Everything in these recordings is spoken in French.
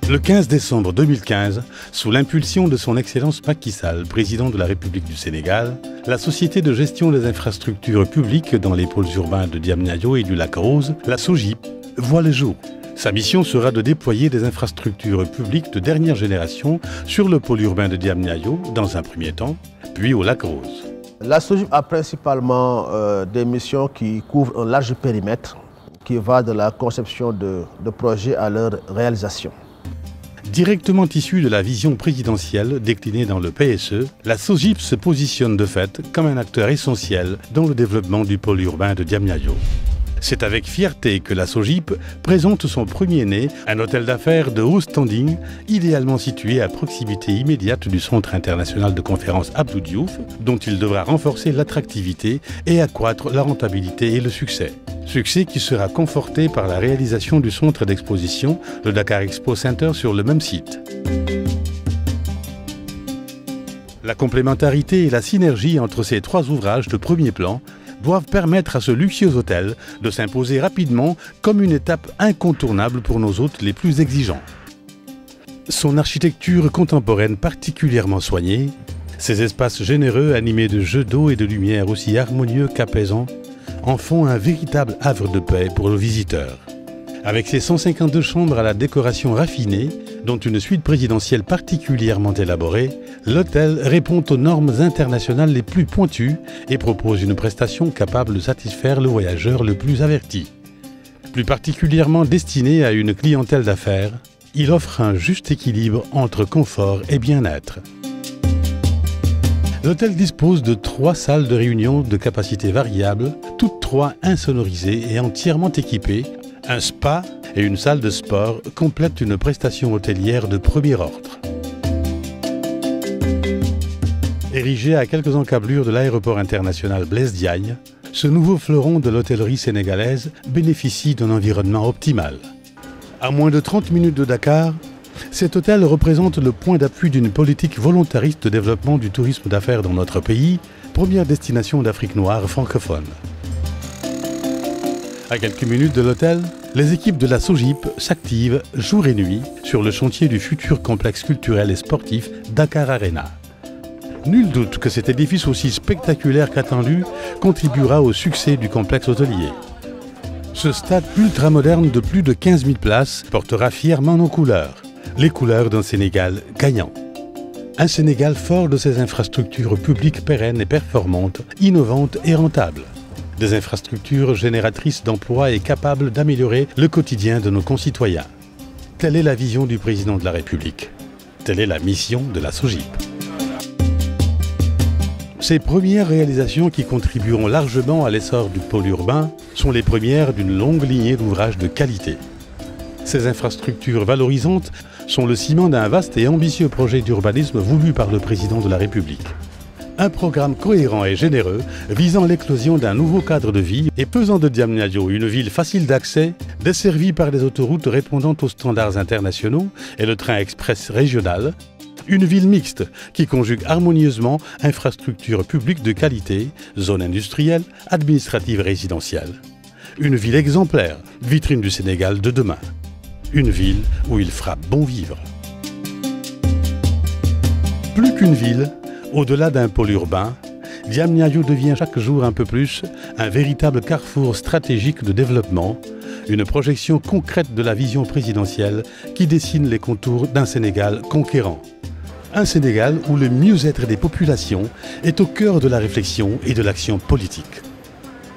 Le 15 décembre 2015, sous l'impulsion de son Excellence Macky Sall, président de la République du Sénégal, la Société de gestion des infrastructures publiques dans les pôles urbains de Diamniadio et du Lac Rose, la SOGIP, voit le jour. Sa mission sera de déployer des infrastructures publiques de dernière génération sur le pôle urbain de Diamniadio dans un premier temps, puis au Lac Rose. La SOGIP a principalement des missions qui couvrent un large périmètre qui va de la conception de projets à leur réalisation. Directement issue de la vision présidentielle déclinée dans le PSE, la SOGIP se positionne de fait comme un acteur essentiel dans le développement du pôle urbain de Diamniadio. C'est avec fierté que la SOGIP présente son premier-né, un hôtel d'affaires de haut standing, idéalement situé à proximité immédiate du Centre international de conférences Abdou Diouf, dont il devra renforcer l'attractivité et accroître la rentabilité et le succès. Succès qui sera conforté par la réalisation du centre d'exposition, le Dakar Expo Center, sur le même site. La complémentarité et la synergie entre ces trois ouvrages de premier plan doivent permettre à ce luxueux hôtel de s'imposer rapidement comme une étape incontournable pour nos hôtes les plus exigeants. Son architecture contemporaine particulièrement soignée, ses espaces généreux animés de jeux d'eau et de lumière aussi harmonieux qu'apaisants, en font un véritable havre de paix pour le visiteur. Avec ses 152 chambres à la décoration raffinée, dont une suite présidentielle particulièrement élaborée, l'hôtel répond aux normes internationales les plus pointues et propose une prestation capable de satisfaire le voyageur le plus averti. Plus particulièrement destiné à une clientèle d'affaires, il offre un juste équilibre entre confort et bien-être. L'hôtel dispose de 3 salles de réunion de capacité variable, toutes 3 insonorisées et entièrement équipées. Un spa et une salle de sport complètent une prestation hôtelière de premier ordre. Érigé à quelques encablures de l'aéroport international Blaise Diagne, ce nouveau fleuron de l'hôtellerie sénégalaise bénéficie d'un environnement optimal. À moins de 30 minutes de Dakar, cet hôtel représente le point d'appui d'une politique volontariste de développement du tourisme d'affaires dans notre pays, première destination d'Afrique noire francophone. À quelques minutes de l'hôtel, les équipes de la SOGIP s'activent jour et nuit sur le chantier du futur complexe culturel et sportif Dakar Arena. Nul doute que cet édifice aussi spectaculaire qu'attendu contribuera au succès du complexe hôtelier. Ce stade ultramoderne de plus de 15 000 places portera fièrement nos couleurs, les couleurs d'un Sénégal gagnant. Un Sénégal fort de ses infrastructures publiques pérennes et performantes, innovantes et rentables. Des infrastructures génératrices d'emplois et capables d'améliorer le quotidien de nos concitoyens. Telle est la vision du président de la République. Telle est la mission de la SOGIP. Ces premières réalisations qui contribueront largement à l'essor du pôle urbain sont les premières d'une longue lignée d'ouvrages de qualité. Ces infrastructures valorisantes sont le ciment d'un vaste et ambitieux projet d'urbanisme voulu par le président de la République. Un programme cohérent et généreux visant l'éclosion d'un nouveau cadre de vie et faisant de Diamniadio une ville facile d'accès, desservie par des autoroutes répondant aux standards internationaux et le train express régional, une ville mixte qui conjugue harmonieusement infrastructures publiques de qualité, zones industrielles, administratives et résidentielles. Une ville exemplaire, vitrine du Sénégal de demain. Une ville où il fera bon vivre. Plus qu'une ville, au-delà d'un pôle urbain, Diamniadio devient chaque jour un peu plus un véritable carrefour stratégique de développement, une projection concrète de la vision présidentielle qui dessine les contours d'un Sénégal conquérant. Un Sénégal où le mieux-être des populations est au cœur de la réflexion et de l'action politique.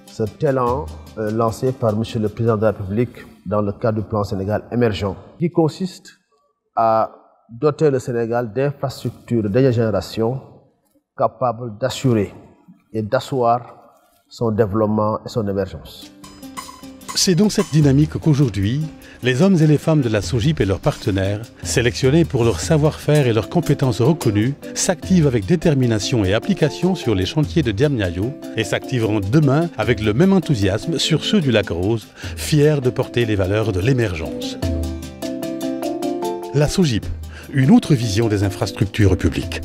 Ce talent lancé par M. le Président de la République dans le cadre du plan Sénégal émergent, qui consiste à doter le Sénégal d'infrastructures de dernière génération capables d'assurer et d'asseoir son développement et son émergence. C'est dans cette dynamique qu'aujourd'hui, les hommes et les femmes de la SOGIP et leurs partenaires, sélectionnés pour leur savoir-faire et leurs compétences reconnues, s'activent avec détermination et application sur les chantiers de Diamniadio et s'activeront demain avec le même enthousiasme sur ceux du Lac Rose, fiers de porter les valeurs de l'émergence. La SOGIP, une autre vision des infrastructures publiques.